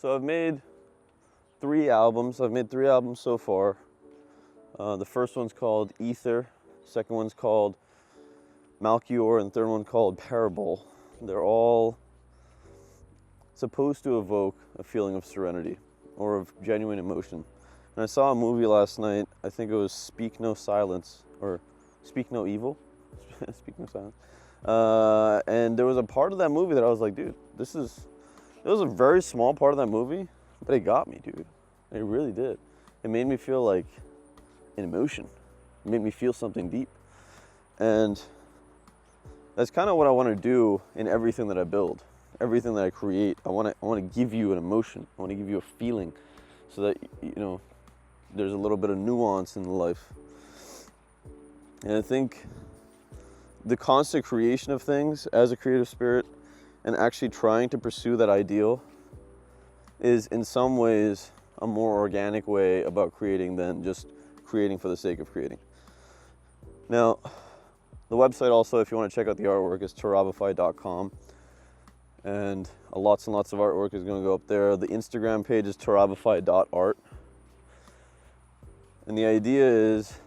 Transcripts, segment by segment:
So I've made 3 albums. I've made 3 albums so far. The first one's called Ether, second one's called Malchior, and the third one called Parable. They're all supposed to evoke a feeling of serenity or of genuine emotion. And I saw a movie last night, I think it was Speak No Silence, or Speak No Evil, Speak No Silence. And there was a part of that movie that I was like, dude, it was a very small part of that movie, but it got me, dude. It really did. It made me feel like an emotion. It made me feel something deep. And that's kind of what I want to do in everything that I build, everything that I create. I want to give you an emotion. I want to give you a feeling, so that there's a little bit of nuance in life. And I think the constant creation of things as a creative spirit and actually trying to pursue that ideal is in some ways a more organic way about creating than just creating for the sake of creating. Now, the website also, if you want to check out the artwork, is tarabify.com. And lots of artwork is going to go up there. The Instagram page is tarabify.art. And the idea is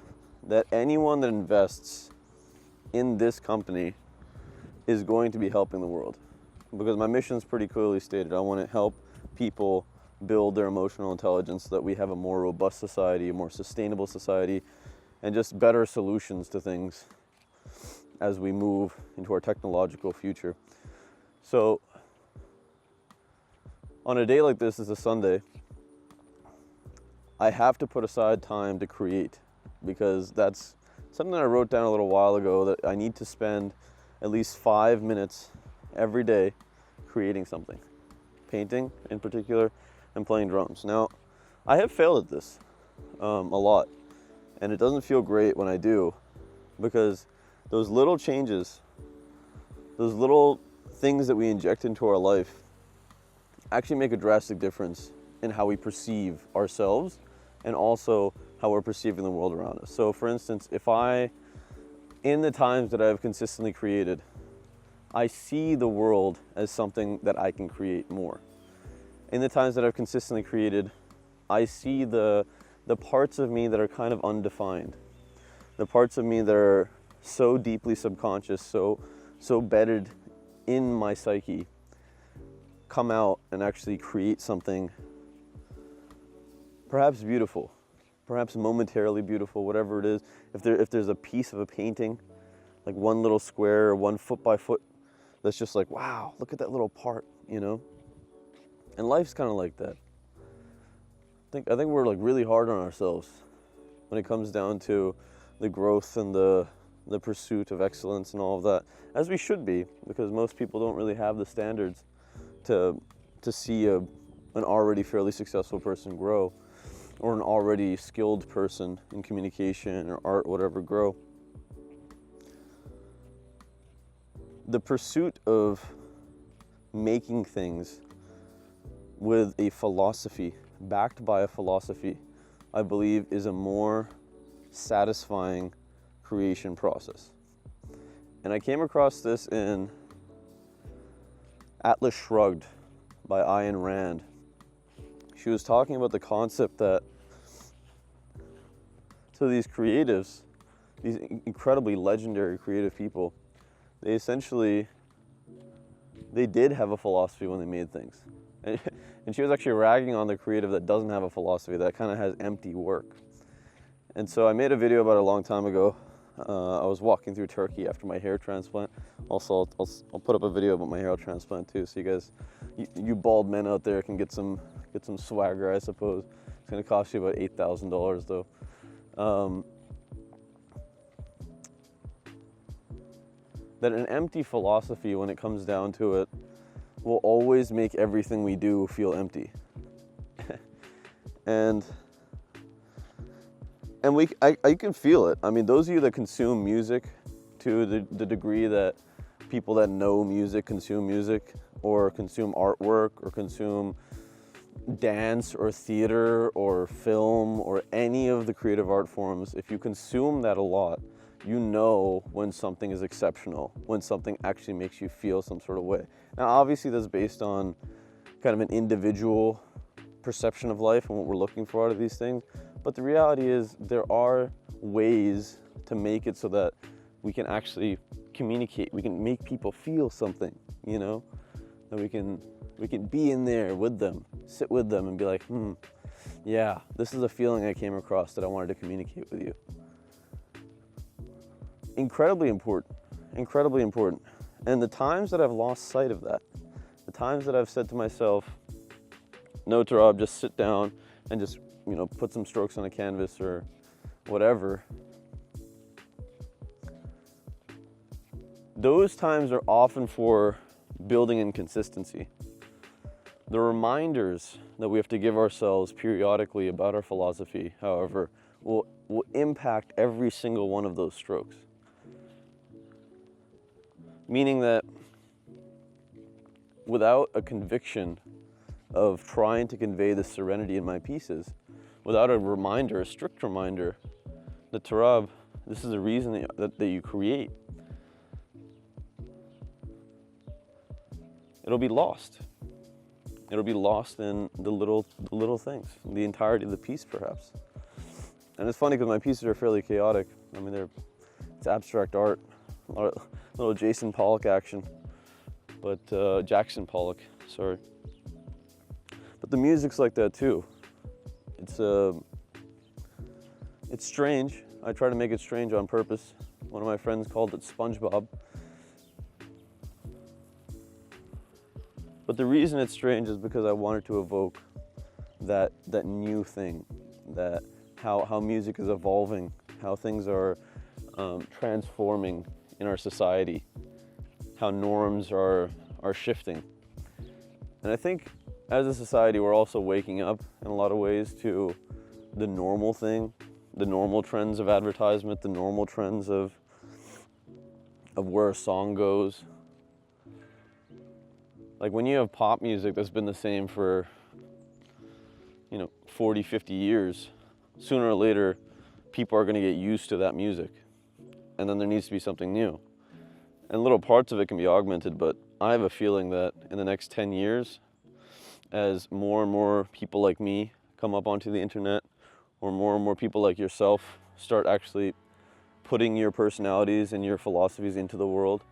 that anyone that invests in this company is going to be helping the world. Because my mission is pretty clearly stated. I want to help people build their emotional intelligence so that we have a more robust society, a more sustainable society, and just better solutions to things as we move into our technological future. So on a day like this, it's a Sunday, I have to put aside time to create, because that's something that I wrote down a little while ago, that I need to spend at least 5 minutes every day creating something, painting in particular, and playing drums. Now, I have failed at this a lot, and it doesn't feel great when I do, because those little changes, those little things that we inject into our life actually make a drastic difference in how we perceive ourselves and also how we're perceiving the world around us. So for instance, in the times that I've consistently created, I see the world as something that I can create more. In the times that I've consistently created, I see the parts of me that are kind of undefined, the parts of me that are so deeply subconscious, so bedded in my psyche, come out and actually create something perhaps beautiful, perhaps momentarily beautiful, whatever it is. If there's a piece of a painting, like one little square or 1 foot by foot, that's just like, wow, look at that little part, And life's kind of like that. I think we're like really hard on ourselves when it comes down to the growth and the pursuit of excellence and all of that, as we should be, because most people don't really have the standards to see an already fairly successful person grow, or an already skilled person in communication or art, whatever, grow. The pursuit of making things with a philosophy, backed by a philosophy, I believe is a more satisfying creation process. And I came across this in Atlas Shrugged by Ayn Rand. She was talking about the concept that, so these creatives, these incredibly legendary creative people, they did have a philosophy when they made things. And she was actually ragging on the creative that doesn't have a philosophy, that kind of has empty work. And so I made a video about it a long time ago. I was walking through Turkey after my hair transplant. Also, I'll put up a video about my hair transplant too, so you guys, you bald men out there can get some swagger, I suppose. It's gonna cost you about $8,000 though. That an empty philosophy, when it comes down to it, will always make everything we do feel empty. and I can feel it. I mean, those of you that consume music to the degree that people that know music consume music, or consume artwork, or consume dance or theater or film or any of the creative art forms, if you consume that a lot, you know when something is exceptional, when something actually makes you feel some sort of way. Now, obviously that's based on kind of an individual perception of life and what we're looking for out of these things. But the reality is there are ways to make it so that we can actually communicate. We can make people feel something, you know, that we can be in there with them, sit with them and be like, yeah, this is a feeling I came across that I wanted to communicate with you. Incredibly important, incredibly important. And the times that I've lost sight of that, the times that I've said to myself, no, Tarab, just sit down and just, you know, put some strokes on a canvas or whatever. Those times are often for building in consistency. The reminders that we have to give ourselves periodically about our philosophy, however, will impact every single one of those strokes. Meaning that without a conviction of trying to convey the serenity in my pieces, without a reminder, a strict reminder that Tarab, this is a reason that you create, it'll be lost. It'll be lost in the little things, the entirety of the piece perhaps. And it's funny because my pieces are fairly chaotic. I mean, it's abstract art, a little Jackson Pollock action, but Jackson Pollock, sorry. But the music's like that too. It's strange. I try to make it strange on purpose. One of my friends called it SpongeBob. But the reason it's strange is because I wanted to evoke that new thing, that how music is evolving, how things are transforming in our society, how norms are shifting. And I think as a society, we're also waking up in a lot of ways to the normal thing, the normal trends of advertisement, the normal trends of where a song goes. Like when you have pop music that's been the same for, 40, 50 years, sooner or later, people are going to get used to that music. And then there needs to be something new. And little parts of it can be augmented, but I have a feeling that in the next 10 years, as more and more people like me come up onto the internet, or more people like yourself start actually putting your personalities and your philosophies into the world,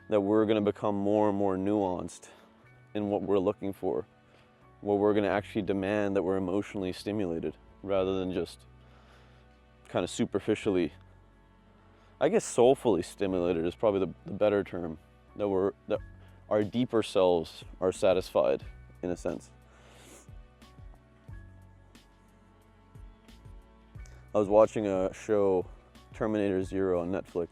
that we're going to become more and more nuanced in what we're looking for, where we're going to actually demand that we're emotionally stimulated rather than just kind of superficially, I guess soulfully stimulated is probably the better term, that our deeper selves are satisfied in a sense. I was watching a show, Terminator Zero on Netflix,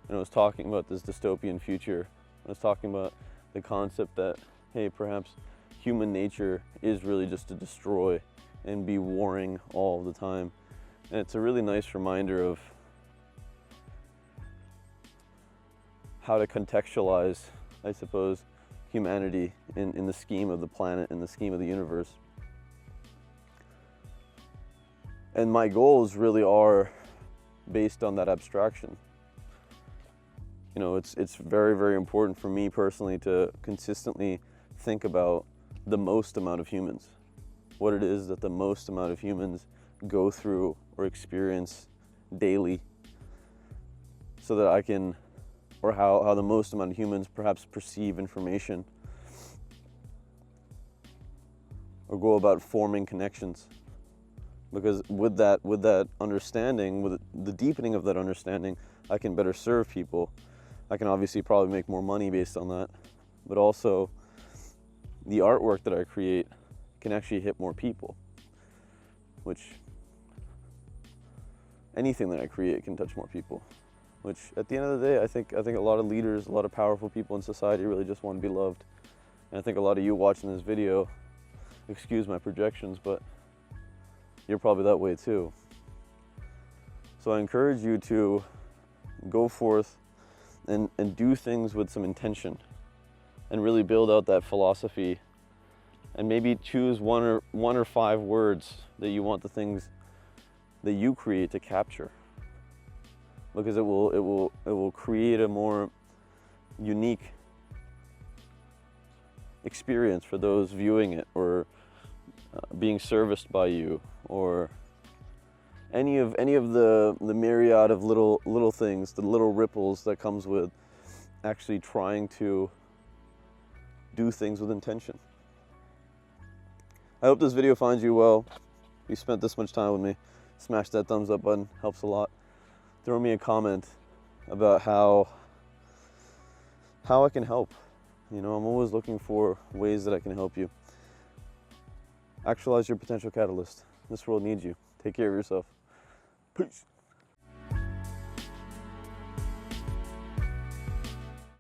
and it was talking about this dystopian future. I was talking about the concept that, hey, perhaps human nature is really just to destroy and be warring all the time. And it's a really nice reminder of how to contextualize, I suppose, humanity in the scheme of the planet, in the scheme of the universe. And my goals really are based on that abstraction. It's very, very important for me personally to consistently think about the most amount of humans, what it is that the most amount of humans go through or experience daily, so that I can, or how the most amount of humans perhaps perceive information or go about forming connections. Because with that understanding, with the deepening of that understanding, I can better serve people. I can obviously probably make more money based on that, but also the artwork that I create can actually hit more people, which anything that I create can touch more people, which at the end of the day, I think a lot of leaders, a lot of powerful people in society really just want to be loved. And I think a lot of you watching this video, excuse my projections, but you're probably that way too. So I encourage you to go forth and do things with some intention and really build out that philosophy, and maybe choose one or five words that you want the things that you create to capture, because it will create a more unique experience for those viewing it, or being serviced by you, or any of the myriad of little things, the little ripples that comes with actually trying to do things with intention. I hope this video finds you well. If you spent this much time with me, smash that thumbs up button, helps a lot. Throw me a comment about how I can help. You know, I'm always looking for ways that I can help you. Actualize your potential catalyst. This world needs you. Take care of yourself. Peace.